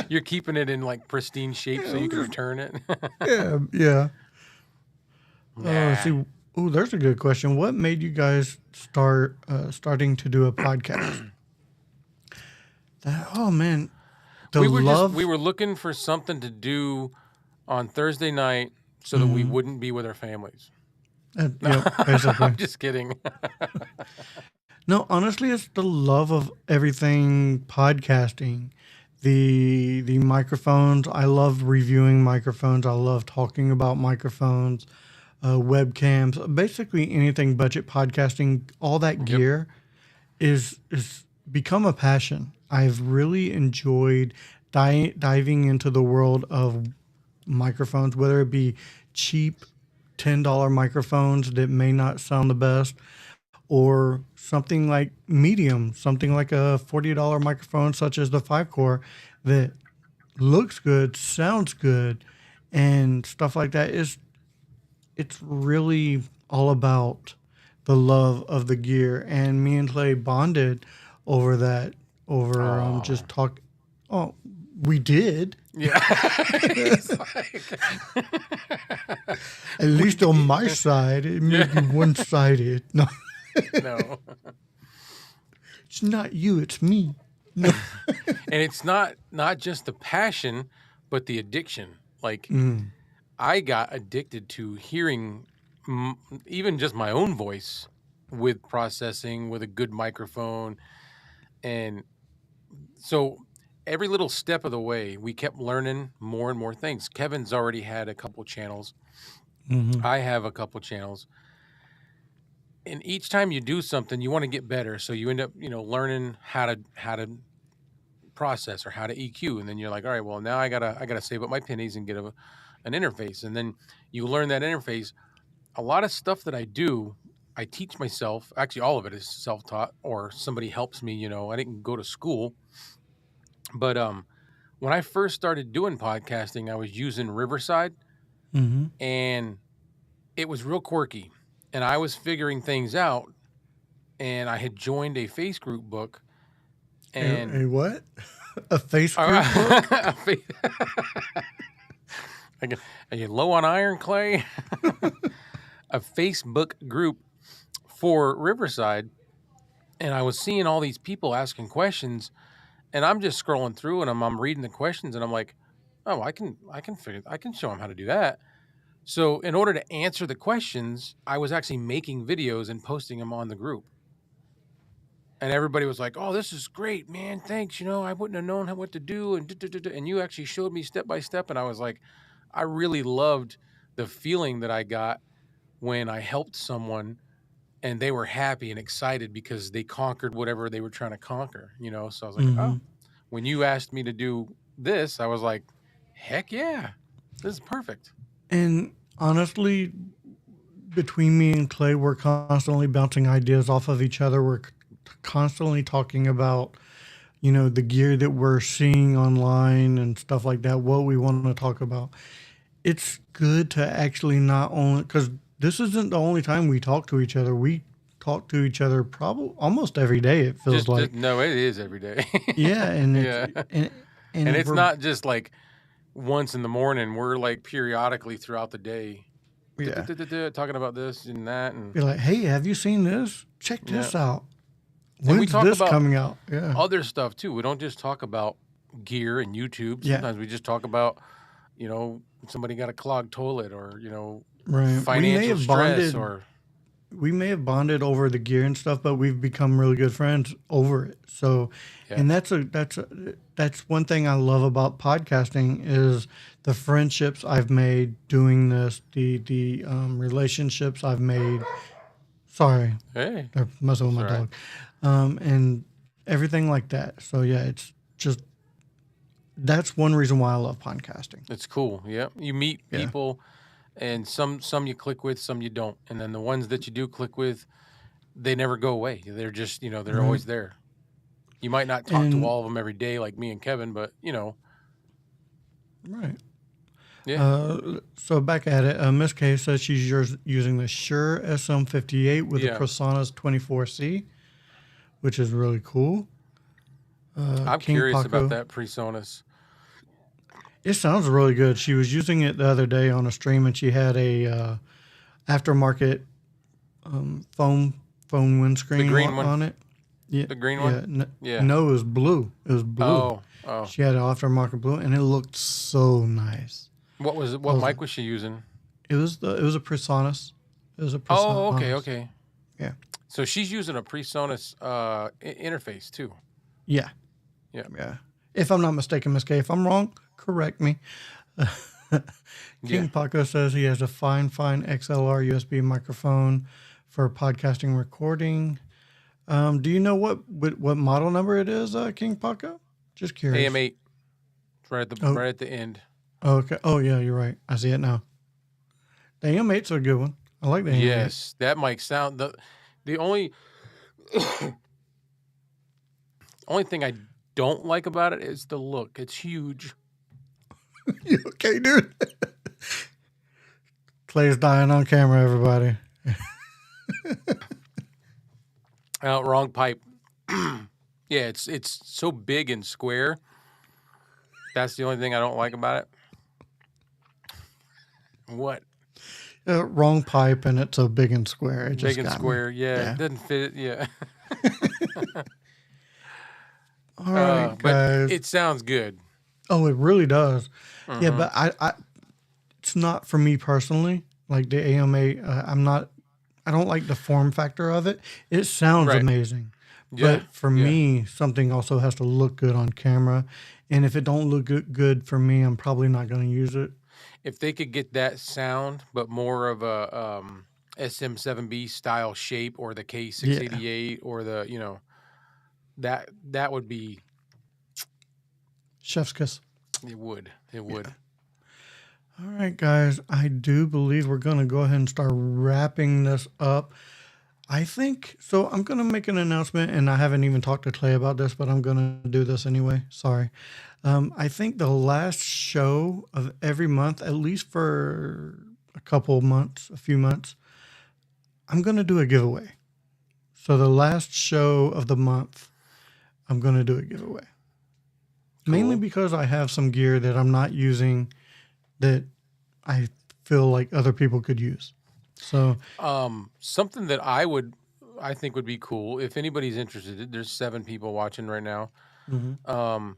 you're keeping it in like pristine shape so you can return it. yeah. Nah. See. Oh, there's a good question. What made you guys starting to do a podcast? Oh man, we were looking for something to do on Thursday night so that we wouldn't be with our families. Basically. I'm just kidding. No, honestly, it's the love of everything podcasting. The microphones. I love reviewing microphones. I love talking about microphones, webcams, basically anything budget podcasting. All that gear is become a passion. I've really enjoyed diving into the world of microphones, whether it be cheap $10 microphones that may not sound the best, or something like medium, something like a $40 microphone, such as the 5-core, that looks good, sounds good, and stuff like that. It's really all about the love of the gear. And me and Clay bonded over that, over just talk. Oh, we did. Yeah. He's like, At least on my side, it may be one-sided. No, no. it's not you, it's me. No. And it's not just the passion, but the addiction. Like, I got addicted to hearing even just my own voice with processing, with a good microphone. And so every little step of the way, we kept learning more and more things. Kevin's already had a couple channels. I have a couple channels. And each time you do something, you want to get better. So you end up, learning how to process or how to EQ. And then you're like, all right, well, now I gotta save up my pennies and get an interface. And then you learn that interface. A lot of stuff that I do, I teach myself. Actually, all of it is self-taught, or somebody helps me. I didn't go to school. But when I first started doing podcasting, I was using Riverside, and it was real quirky. And I was figuring things out, and I had joined a face group book. And A what? A face group book? Are you low on iron, Clay? A Facebook group for Riverside, and I was seeing all these people asking questions, and I'm just scrolling through, and I'm reading the questions, and I'm like, oh, I can show them how to do that. So in order to answer the questions, I was actually making videos and posting them on the group. And everybody was like, oh, this is great, man. Thanks. I wouldn't have known what to do. And you actually showed me step by step. And I was like, I really loved the feeling that I got when I helped someone and they were happy and excited because they conquered whatever they were trying to conquer, So I was like, oh, when you asked me to do this, I was like, heck yeah, this is perfect. And honestly, between me and Clay, we're constantly bouncing ideas off of each other. We're constantly talking about, the gear that we're seeing online and stuff like that, what we want to talk about. It's good to actually not only, because this isn't the only time we talk to each other. We talk to each other probably almost every day, it feels like. No, it is every day. Yeah. And and it's not just like once in the morning. We're like periodically throughout the day. Yeah. Talking about this and that. And be like, hey, have you seen this? Check this out. And When's this coming out? Yeah. Other stuff too. We don't just talk about gear and YouTube. Sometimes we just talk about, somebody got a clogged toilet, or, right. financial stress, we may have bonded over the gear and stuff, but we've become really good friends over it. So, and that's one thing I love about podcasting is the friendships I've made doing this, the relationships I've made. Sorry, hey, they're messing with my dog, and everything like that. So yeah, it's just that's one reason why I love podcasting. It's cool. Yeah, you meet people. And some you click with, some you don't. And then the ones that you do click with, they never go away. They're just, they're always there. You might not talk to all of them every day like me and Kevin, but, Right. Yeah. So back at it, Miss K says she's using the Shure SM58 with the PreSonus 24C, which is really cool. I'm curious about that PreSonus. It sounds really good. She was using it the other day on a stream, and she had a aftermarket phone windscreen on it. Yeah, the green one. No, it was blue. It was blue. Oh. She had an aftermarket blue, and it looked so nice. What was it? What mic was she using? It was a PreSonus. It was a PreSonus. Oh, okay. Yeah. So she's using a PreSonus interface too. Yeah. If I'm not mistaken, Miss K, if I'm wrong, correct me. King Paco says he has a fine XLR USB microphone for podcasting recording. Do you know what model number it is, King Paco? Just curious. AM8. It's Oh. right at the end. Okay. Oh, yeah, you're right. I see it now. The AM8's a good one. I like the AM8. Yes, that mic sound. The only only thing I don't like about it is the look. It's huge. You okay, dude? Clay's dying on camera, everybody. Wrong pipe. Yeah, it's so big and square. That's the only thing I don't like about it. What? Wrong pipe, and it's so big and square. It just Big and got square. me. Yeah, Yeah. it doesn't fit. Yeah. All right, But guys. it sounds good. Oh, it really does. Yeah, Mhm. but I it's not for me personally. Like the AMA, I don't like the form factor of it. It sounds Right. amazing. Yeah. But for yeah. me, something also has to look good on camera. And if it don't look good for me, I'm probably not going to use it. If they could get that sound, but more of a SM7B style shape, or the K688, or the that would be. Chef's kiss. It would. It would. All right, guys. I do believe we're going to go ahead and start wrapping this up. I think so. I'm going to make an announcement, and I haven't even talked to Clay about this, but I'm going to do this anyway. Sorry. I think the last show of every month, at least for a couple of months, a few months, I'm going to do a giveaway. So the last show of the month, I'm going to do a giveaway. Mainly Cool. because I have some gear that I'm not using that I feel like other people could use. So Something that I think would be cool if anybody's interested. There's 7 people watching right now. mhm.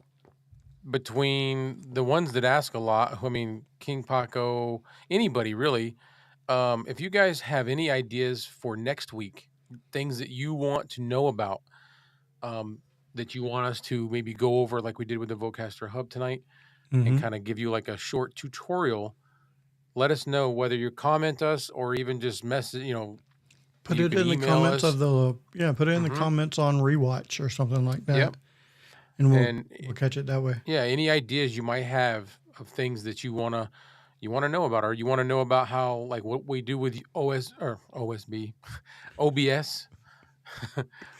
Between the ones that ask a lot, I mean, King Paco, anybody really. If you guys have any ideas for next week, things that you want to know about, that you want us to maybe go over, like we did with the Vocaster Hub tonight, and kind of give you like a short tutorial, let us know, whether you comment us or even just message. Put You it can in the email comments us. put it in the Mhm. comments on rewatch or something like that. Yep. And And we'll catch it that way. yeah, any ideas you might have of things that you wanna know about, or you want to know about how, like, what we do with OSB, OBS.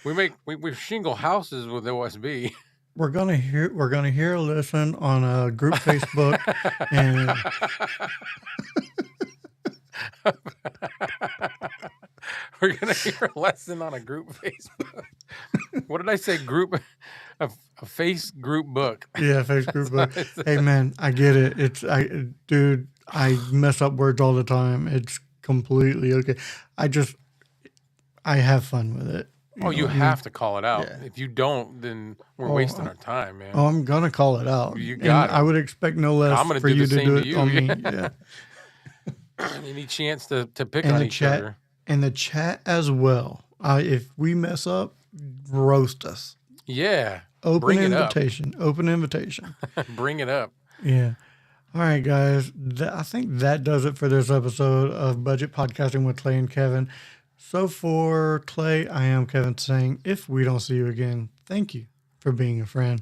we shingle houses with OSB. We're gonna hear a lesson on a group Facebook, and We're gonna hear a lesson on a group Facebook. What did I say? A face group book. face group book. That's what Hey man, I get it. Dude, I mess up words all the time. It's completely okay. I have fun with it. Oh, you have to call it out. Yeah. If you don't, then we're Oh, wasting our time, man. Oh, I'm gonna call it out. You And got I it. would expect no less I'm gonna for do the you to same do to it you, on me. yeah. Yeah. Any chance to pick And on the each chat other. and the chat as well. If we mess up, roast us. Yeah. Open Bring it up. invitation. Open invitation. Bring it up. Yeah. All right, guys. I think that does it for this episode of Budget Podcasting with Clay and Kevin. So for Clay, I am Kevin saying, if we don't see you again, thank you for being a friend.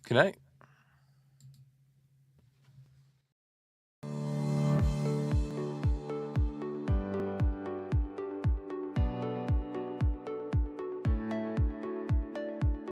Good night.